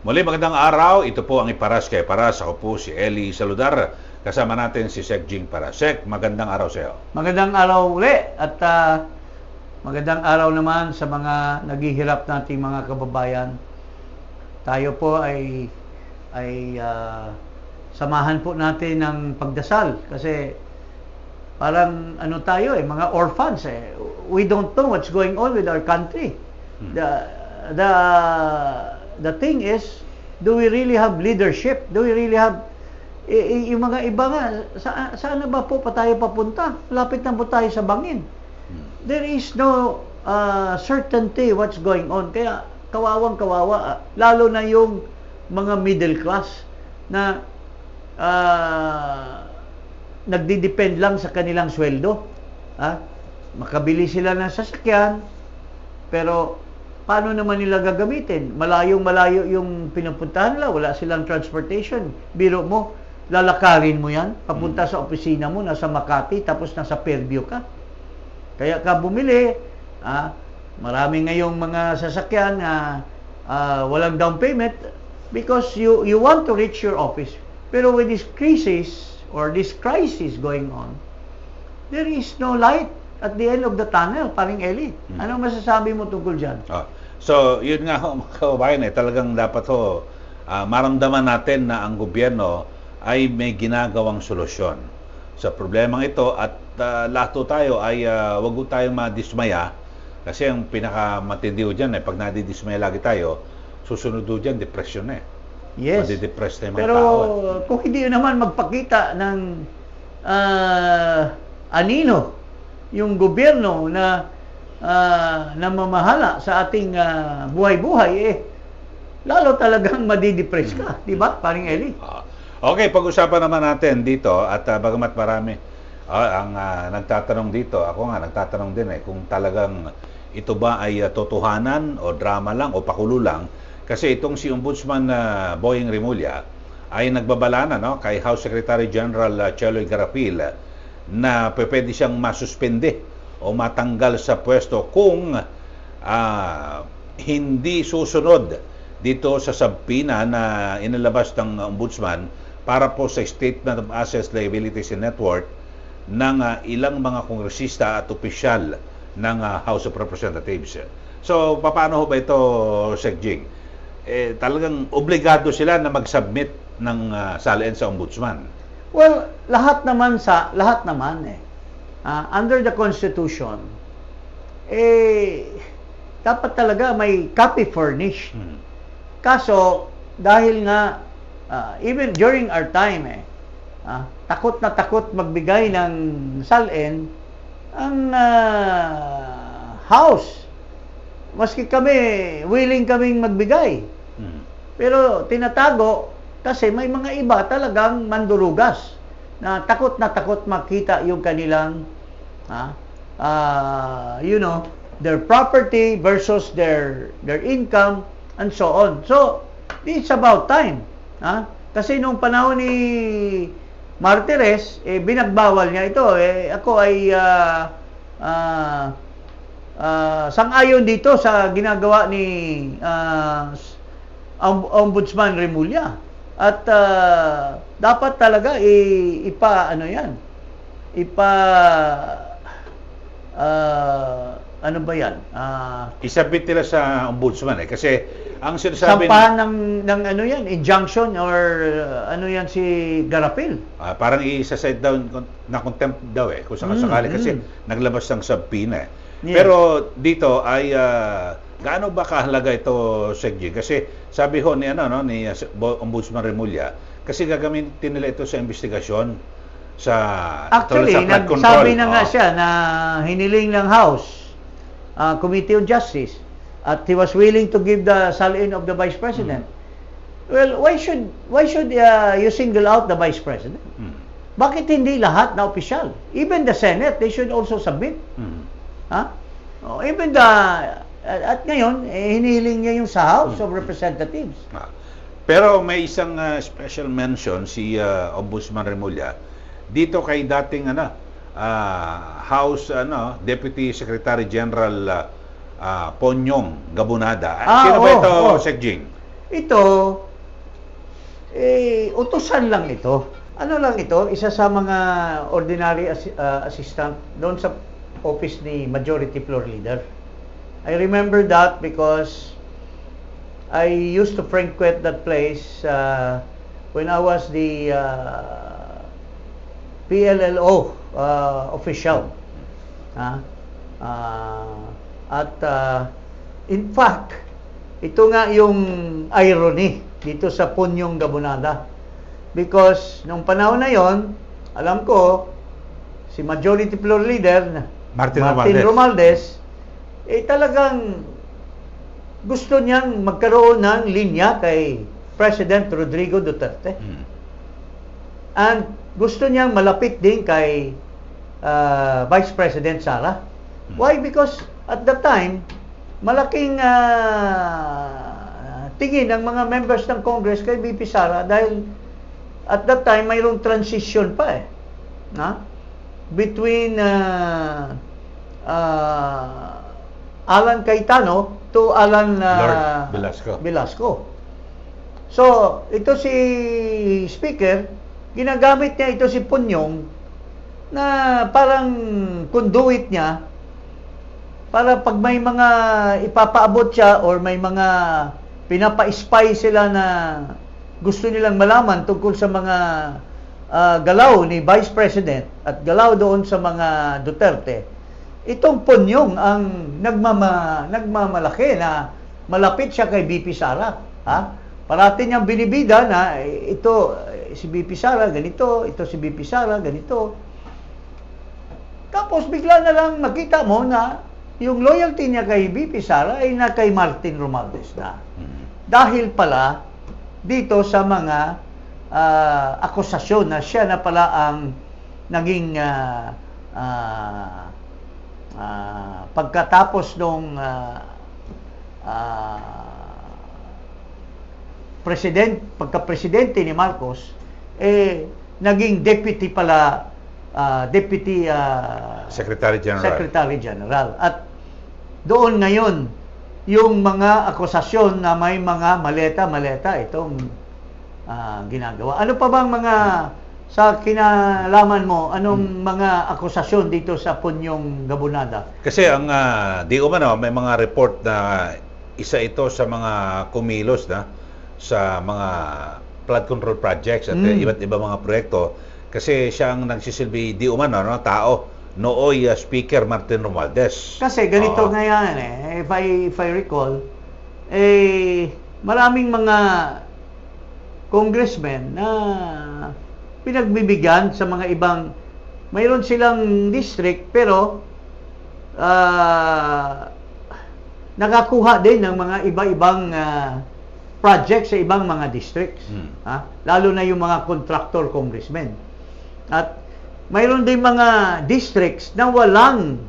Muli magandang araw, ito po ang Iparas kay Paras. Ako po si Eli Saludar. Kasama natin si Sec Jing Paras. Sec, magandang araw sa iyo. Magandang araw uli at magandang araw naman sa mga naghihirap nating mga kababayan. Tayo po ay samahan po natin ng pagdasal kasi parang ano tayo mga orphans We don't know what's going on with our country. The thing is, do we really have leadership? Do we really have yung mga iba nga, saan na ba po pa tayo papunta? Lapit na po tayo sa bangin. There is no certainty what's going on. Kaya kawawang-kawawa, lalo na yung mga middle class na nagdidepend lang sa kanilang sweldo. Makabili sila ng sasakyan, pero paano naman nila gagamitin? Malayong-malayo yung pinupuntahan nila, wala silang transportation. Biro mo, lalakarin mo yan, papunta sa opisina mo, nasa Makati, tapos nasa Fairview ka. Kaya ka bumili, marami ngayong mga sasakyan na walang down payment because you want to reach your office. Pero with this crisis or this crisis going on, there is no light at the end of the tunnel, paring Eli. Ano masasabi mo tungkol dyan? So, yun nga ho, mga kababayan, talagang dapat ho, maramdaman natin na ang gobyerno ay may ginagawang solusyon sa problemang ito at lahat ho tayo ay wag ho tayong madismaya kasi ang pinakamatindi ho dyan, pag nadidismaya lagi tayo, susunod ho dyan, depression Yes. Madidepress na yung mga Pero tao. kung hindi naman magpakita ng anino yung gobyerno na namamahala sa ating buhay-buhay, lalo talagang madidepress ka, di ba, paring Eli? Okay, pag-usapan naman natin dito at bagamat marami ang nagtatanong dito, ako nga nagtatanong din kung talagang ito ba ay totohanan o drama lang o pakulo lang. Kasi itong si Ombudsman Boyeng Remulla ay nagbabala na kay House Secretary General Cheloy Garapil na pwede siyang masuspende o matanggal sa pwesto kung hindi susunod dito sa subpoena na inilabas ng Ombudsman para po sa Statement of Assets, Liabilities and Net Worth ng ilang mga kongresista at opisyal ng House of Representatives. So, paano ho ba ito, Sec Jing? Talagang obligado sila na mag-submit ng salin sa Ombudsman. Well, lahat naman under the Constitution, dapat talaga may copy furnish. Kaso, dahil nga, even during our time, takot na takot magbigay ng salin ang House. Maski kami, willing kaming magbigay. Pero tinatago kasi may mga iba talagang mandurugas na takot makita yung kanilang their property versus their income and so on. So, it's about time. Kasi nung panahon ni Martires, binagbawal niya ito. Ako ay sang-ayon dito sa ginagawa ni Ombudsman Remulla. At dapat talaga ano ba yan? Isabit nila sa Ombudsman kasi ang sinasabi sampahan ng ano yan, injunction or ano yan si Garapil. Parang isa-set down na contempt daw kung sakasakali kasi naglabas ng subpoena. Yeah. Pero dito ay gaano ba kahalaga ito, Sec Jing? Kasi sabi ho ni Ombudsman Remulla, kasi gagamitin nila ito sa investigasyon sa actually flood control. Nagsabi na nga siya na hiniling ng House Committee on Justice at he was willing to give the salin of the Vice President. Well, why should you single out the Vice President? Bakit hindi lahat na opisyal? Even the Senate, they should also submit. Even at ngayon, hinihiling niya yung sa House of Representatives. Pero may isang special mention si Ombudsman Remulla dito kay dating House Deputy Secretary General Ponyong Gabonada. Sino ba ito, Sec Jing? Ito, utusan lang ito. Ano lang ito? Isa sa mga ordinary assistant doon sa office ni Majority Floor Leader. I remember that because I used to frequent that place when I was the PLLO official. In fact, ito nga yung irony dito sa Punyong Gabunada. Because nung panahon na yon, alam ko, si Majority Floor Leader, Martin Romualdez, talagang gusto niyang magkaroon ng linya kay President Rodrigo Duterte. And gusto niyang malapit din kay Vice President Sara. Why? Because at that time, malaking tingin ng mga members ng Congress kay VP Sara dahil at that time mayroong transition pa between Alan Cayetano to Alan Lord Velasco. So, ito si Speaker, ginagamit niya ito si Punyong na parang conduit niya para pag may mga ipapaabot siya or may mga pinapa-spy sila na gusto nilang malaman tungkol sa mga galaw ni Vice President at galaw doon sa mga Duterte, itong Punyong ang nagmamalaki na malapit siya kay VP Sara. Parati niyang binibida na ito si VP Sara ganito, ito si VP Sara ganito. Tapos bigla na lang makita mo na yung loyalty niya kay VP Sara ay na kay Martin Romualdez na. Dahil pala dito sa mga akusasyon na siya na pala ang naging pagkatapos nung pagka-presidente ni Marcos, naging deputy pala, Secretary General. At doon ngayon, yung mga akusasyon na may mga maleta-maleta itong ginagawa. Ano pa bang mga, sa kinalaman mo, anong mga akusasyon dito sa Punyong Gabunada? Kasi ang di umano, may mga report na isa ito sa mga kumilos na sa mga flood control projects at iba't iba mga proyekto. Kasi siya ang nagsisilbi di umano, tao, nooy Speaker Martin Romualdez. Kasi ganito nga yan if I recall, maraming mga congressmen na pinagbibigyan sa mga ibang, mayroon silang district pero nakakuha din ng mga iba-ibang project sa ibang mga districts. Lalo na yung mga contractor congressmen. At mayroon din mga districts na walang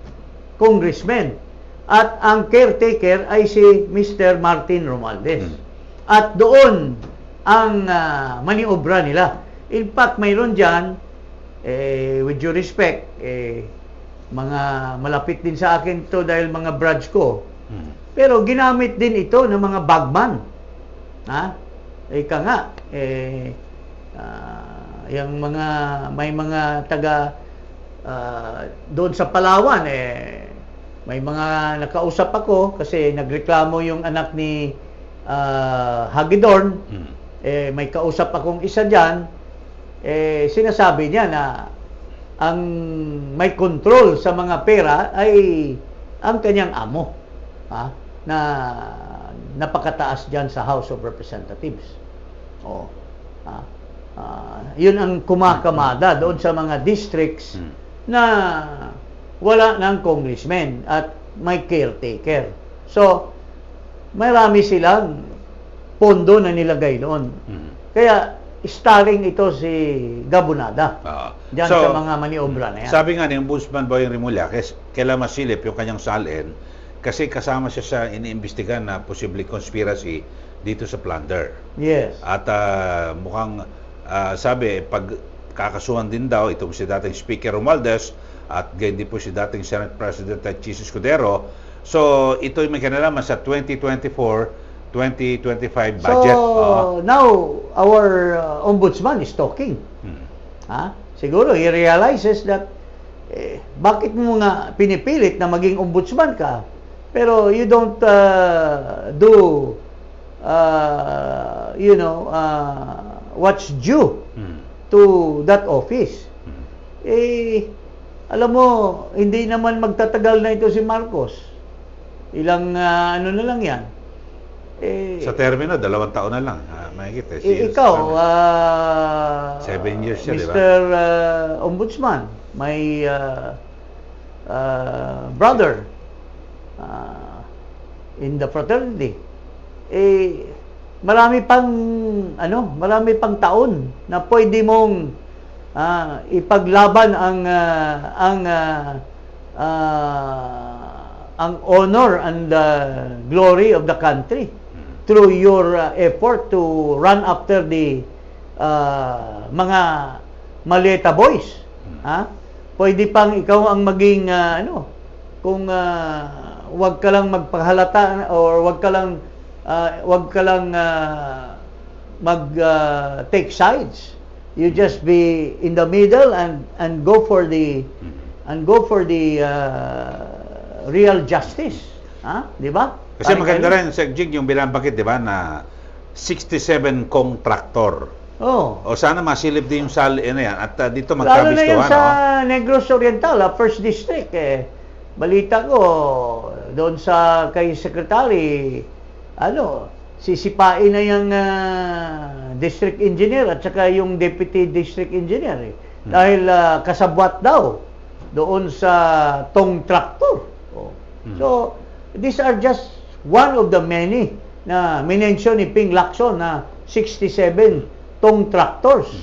congressmen. At ang caretaker ay si Mr. Martin Romualdez. At doon ang maniobra nila. In fact, mayroon dyan, with due respect, mga malapit din sa akin to dahil mga branch ko. Pero ginamit din ito ng mga bagman. Ika nga, yung mga, may mga taga doon sa Palawan, may mga nakausap ako kasi nagreklamo yung anak ni Hagedorn. May kausap akong isa dyan, sinasabi niya na ang may control sa mga pera ay ang kanyang amo, na napakataas dyan sa House of Representatives. Yun ang kumakamada doon sa mga districts na wala ng congressman at may caretaker. So, marami silang pondo na nilagay doon. Kaya, starring ito si Gabunada. Diyan sa mga maniobra na yan. Sabi nga ni Ombudsman Boyeng Rimulya, kailan masilip yung kanyang salin kasi kasama siya sa iniimbestigan na posible conspiracy dito sa plunder. Yes. At mukhang sabi, pag kakasuhan din daw itong si dating Speaker Romualdez at gayon din po si dating Senate President Chis Escudero. So, ito may kinalaman sa 2024 2025 budget. So, now, our ombudsman is talking. Hmm. Siguro, he realizes that, bakit mo nga pinipilit na maging ombudsman ka, pero you don't do, what's due to that office. Alam mo, hindi naman magtatagal na ito si Marcos. Ilang, ano na lang yan. Sa termino, 2 taon na lang. Mahigit Ikaw, 7 years siya, di ba? Mr. Ombudsman, my brother in the fraternity, marami pang taon na pwede mong ipaglaban ang honor and the glory of the country through your effort to run after the mga maleta boys. Pwede pang ikaw ang maging kung wag ka lang magpahalata or wag ka lang mag take sides. You just be in the middle and go for the real justice. Di ba? Kasi maganda rin, Sec Jing, yung binabakit, di ba, na 67 contractor. Oh. O sana masilip din yung sali na yan. At dito Lalo na yun magkabistuhan, sa Negros Oriental, 1st District. Balita ko, doon sa kay Secretary, sisipain na yung district engineer at saka yung deputy district engineer. Dahil kasabwat daw doon sa tong tractor. So, these are just one of the many na minention ni Ping Lacson na 67 tong tractors.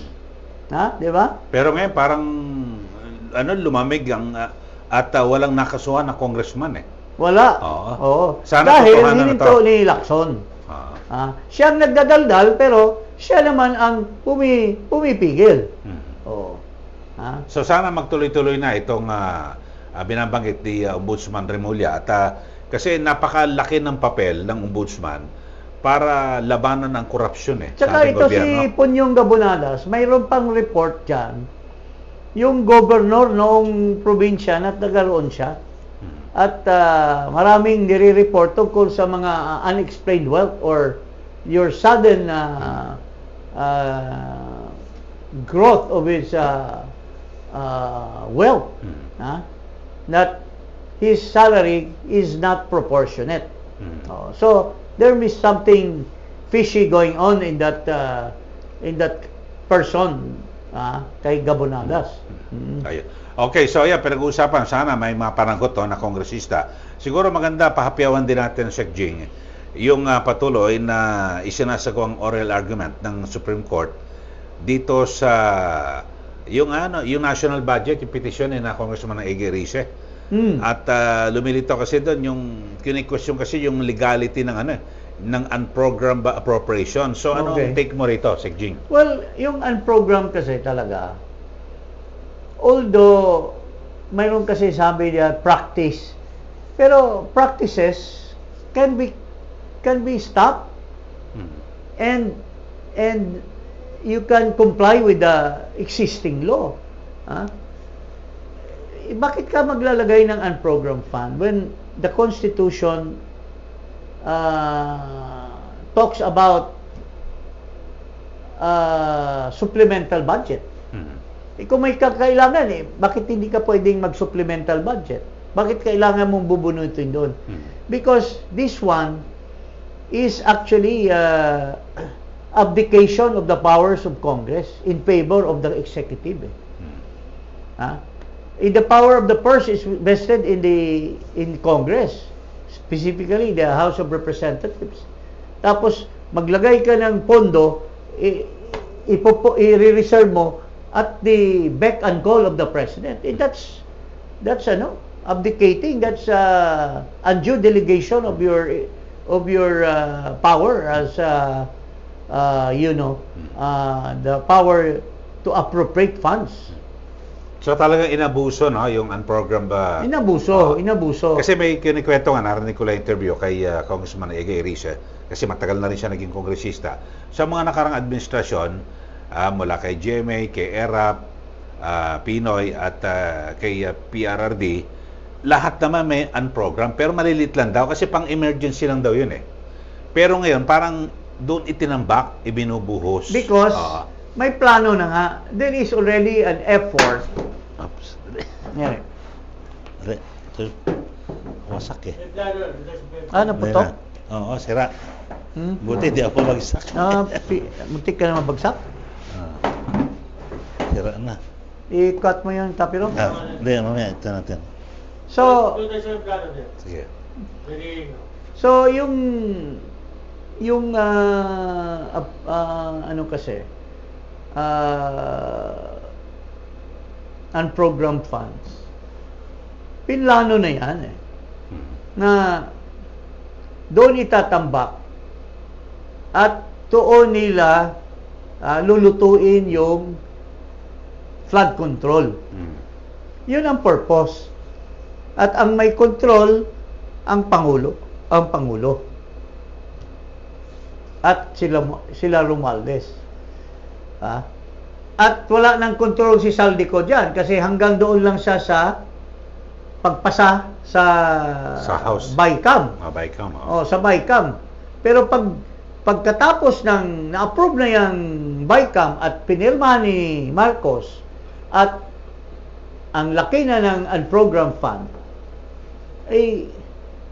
Di ba? Pero ngayon parang lumamig ang at walang nakasuhan na congressman Wala. Oo. Sana dahil totohanan na hininto to. ni Lacson. Siya ang nagdadaldal pero siya naman ang pumipigil. So sana magtuloy-tuloy na itong binabanggit ni Ombudsman Remulla at kasi napakalaki ng papel ng Ombudsman para labanan ang korupsyon sa Tsaka ating ito gobyerno. si Punyong Gabonadas, mayroon pang report dyan, yung governor noong probinsya na nagkaroon siya at maraming nire-report tungkol sa mga unexplained wealth or your sudden growth of his wealth. That his salary is not proportionate. So there is something fishy going on in that person kay Gabonadas. Ayun. Okay, so pinag-uusapan sana may mga panagot na kongresista. Siguro maganda pahapyawan din natin, Sec Jing, yung patuloy na isinasagawang oral argument ng Supreme Court dito sa yung national budget, yung petition na Congressman Ege Rice. At lumilitaw kasi doon yung kini-question kasi yung legality ng ng unprogrammed appropriation. So anong take mo rito, Sec Jing? Well, yung unprogrammed kasi talaga, although mayroon kasi sabi niya practice, pero practices can be stopped and you can comply with the existing law. Bakit ka maglalagay ng unprogrammed fund when the Constitution talks about supplemental budget? Kung may kakailangan bakit hindi ka pwedeng mag-supplemental budget? Bakit kailangan mong bubunutin doon? Because this one is actually abdication of the powers of Congress in favor of the executive. The power of the purse is vested in Congress, specifically the House of Representatives. Tapos maglagay ka ng pondo, i-reserve mo at the beck and call of the president. That's abdicating. That's undue delegation of your power as the power to appropriate funds. So talagang inabuso yung unprogrammed Inabuso. Kasi may kinikwento nga, narinig ko lang interview kay Congressman Ege Rice kasi matagal na rin siya naging kongresista. Sa mga nakarang administrasyon, mula kay GMA, kay ERAP, Pinoy at kay PRRD, lahat naman may unprogram, pero malilit lang daw kasi pang emergency lang daw yun eh. Pero ngayon, parang doon itinambak, ibinubuhos. Because may plano na nga. There is already an effort. Oops. Yan. Ito, wasak eh. Naputok? Oo, sira. Hmm? Buti di ako bagsak. Muntik ka na mabagsak? Sira na. I-cut mo yung tapiro? Hindi, mamaya, ito natin. So, Sige. so yung ano kasi, unprogrammed funds, pinlano na yan eh, na doon itatambak at doon nila lulutuin yung flood control. Yun ang purpose. At ang may control, ang Pangulo. At sila Romualdez. At wala nang control si Saldico dyan kasi hanggang doon lang siya sa pagpasa sa House. BICAM. BICAM. Sa BICAM. Pero pagkatapos ng na-approve na yung BICAM at pinirma ni Marcos at ang laki na ng unprogrammed fund,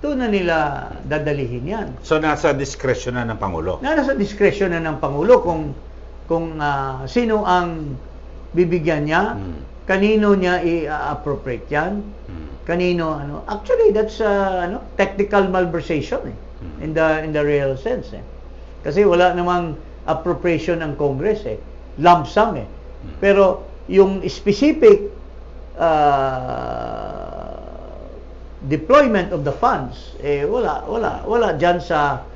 doon na nila dadalihin yan. So, nasa discretion na ng Pangulo? Nasa discretion na ng Pangulo kung sino ang bibigyan niya, kanino niya i-appropriate yan, kanino, Actually, that's technical malversation in the real sense. Kasi wala namang appropriation ng Congress lump sum Pero yung specific deployment of the funds wala diyan sa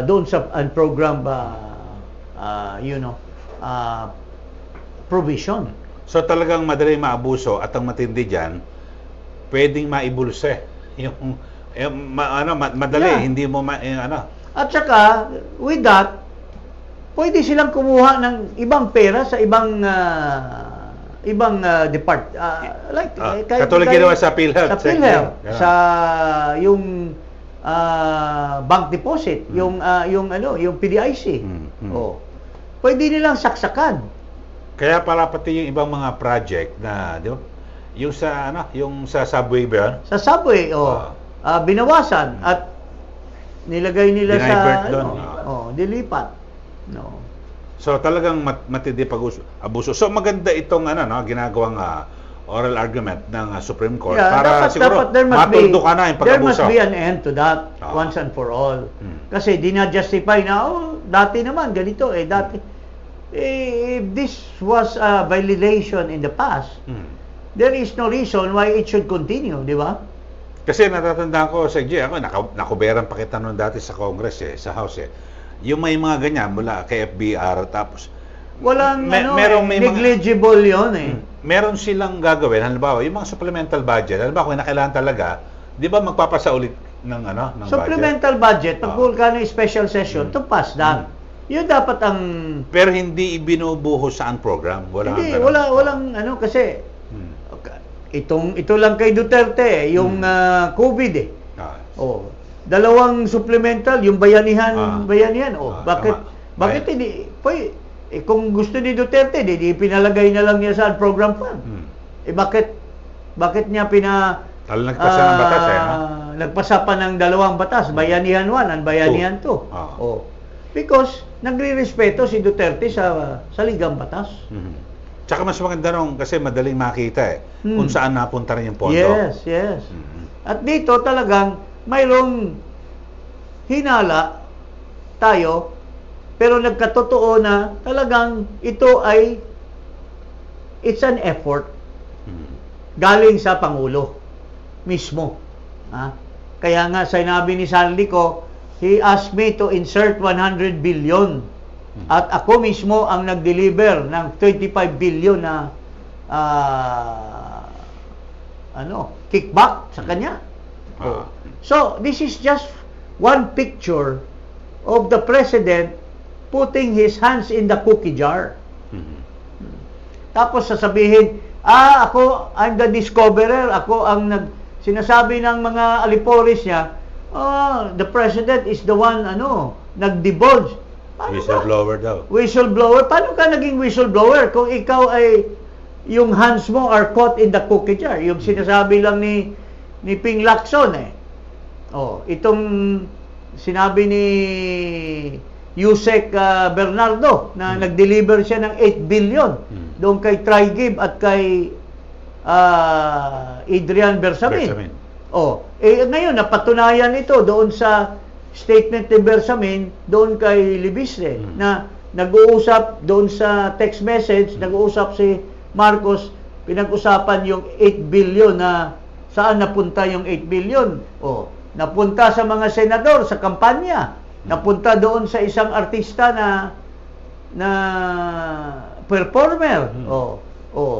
doon sa unprogrammed provision. So talagang madali maabuso at ang matindi diyan pwedeng maibulse yung madali hindi mo At saka with that pwede silang kumuha ng ibang pera sa ibang katulad ginawa sa PhilHealth. Sa yung bank deposit, yung PDIC. Pwede nilang saksakan. Kaya para pati yung ibang mga project na, di ba? Yung sa subway ba yun? Sa subway, binawasan at nilagay nila Dinivert sa doon. dilipat. No. So talagang matindi pag-abuso. So maganda itong ginagawang oral argument ng Supreme Court para siguro matuldo ka na yung there pag-abuso. must be an end to that once and for all. Kasi di na-justify na, dati naman ganito dati. If this was a violation in the past, there is no reason why it should continue, di ba? Kasi natatandaan ko sa ako, nakuberan pa kita noon dati sa Congress sa House yung may mga ganyan mula kay FBR tapos walang negligible yon meron silang gagawin halimbawa yung mga supplemental budget halimbawa kung kailangan talaga di ba magpapasa ulit ng supplemental budget pag ka ng special session to pass that yun dapat ang pero hindi ibinubuhos sa program walang kasi ito lang kay Duterte yung COVID dalawang supplemental, yung bayanihan. Bakit hindi? Kung gusto ni Duterte, di pinalagay na lang niya sa program fund. Bakit niya nagpasa ng batas nagpasa pa ng dalawang batas, bayanihan 1 and bayanihan 2. Because nagre-respeto si Duterte sa ligang batas. Tsaka mas maganda nung kasi madaling makita kung saan napunta rin yung pondo. Yes. At dito talagang mayroong hinala tayo pero nagkatotoo na talagang ito ay it's an effort galing sa Pangulo mismo. Kaya nga sinabi ni Saldico, he asked me to insert 100 billion at ako mismo ang nag-deliver ng 25 billion na kickback sa kanya. So, this is just one picture of the President putting his hands in the cookie jar. Mhm. Tapos sasabihin, ako, I'm the discoverer, ako ang sinasabi ng mga aliporis niya, the President is the one, nag-divulge. Paano ka? Whistleblower daw. Whistleblower? Paano ka naging whistleblower kung ikaw ay, yung hands mo are caught in the cookie jar? Yung sinasabi lang ni Ping Lacson itong sinabi ni Yusek Bernardo na nag-deliver siya ng 8 billion doon kay Trigib at kay Adrian Bersamin. Ngayon napatunayan ito doon sa statement ni Bersamin doon kay Libistre na nag-uusap doon sa text message, nag-uusap si Marcos, pinag-usapan yung 8 billion na saan napunta yung 8 billion. Napunta sa mga senador sa kampanya. Napunta doon sa isang artista na performer.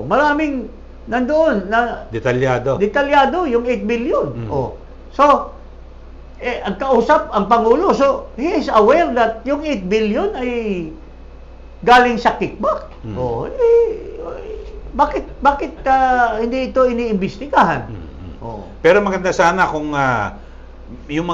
Maraming nandoon na detalyado yung 8 billion. So ang kausap ang Pangulo, so he is aware that yung 8 billion ay galing sa kickback. Bakit hindi ito iniimbestigahan? Pero maganda sana kung yung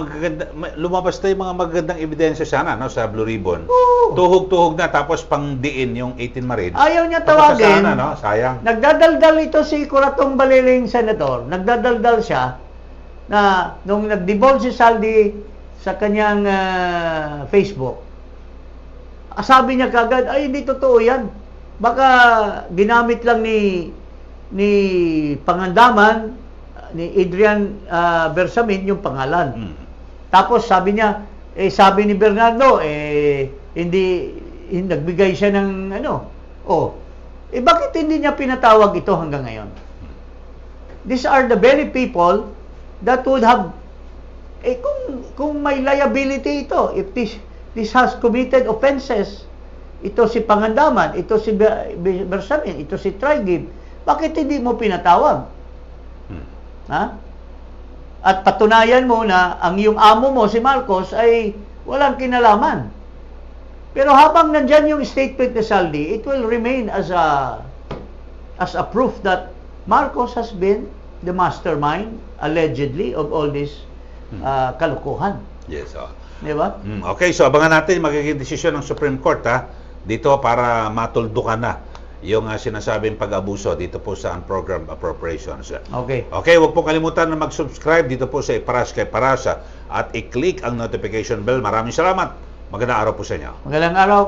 lumabas na yung mga magagandang ebidensya sana sa Blue Ribbon. Tuhog-tuhog na tapos pangdiin yung 18 Marines. Ayaw niya tawagin. Sana, sayang. Nagdadaldal ito si Kuratong Baliling Senator. Nagdadaldal siya na nung nag-divulge si Saldi sa kanyang Facebook. Sabi niya kagad, ay hindi totoo yan. Baka ginamit lang ni Pangandaman, ni Adrian Bersamin yung pangalan. Tapos sabi niya, sabi ni Bernardo, hindi nagbigay siya ng bakit hindi niya pinatawag ito hanggang ngayon? These are the very people that would have, kung may liability ito, if this has committed offenses, ito si Pangandaman, ito si Bersamin, ito si Trigib, bakit hindi mo pinatawag? At patunayan mo na ang iyong amo mo, si Marcos, ay walang kinalaman. Pero habang nandyan yung statement ni Saldi, it will remain as a proof that Marcos has been the mastermind, allegedly, of all this kalukuhan. Yes, Di ba? Okay, so abangan natin magiging desisyon ng Supreme Court dito para matuldukan na yung sinasabing pag-abuso dito po sa Unprogrammed Appropriations. Okay. Okay, huwag po kalimutan na mag-subscribe dito po sa Iparas kay Parasa at i-click ang notification bell. Maraming salamat. Magandang araw po sa inyo. Magandang araw.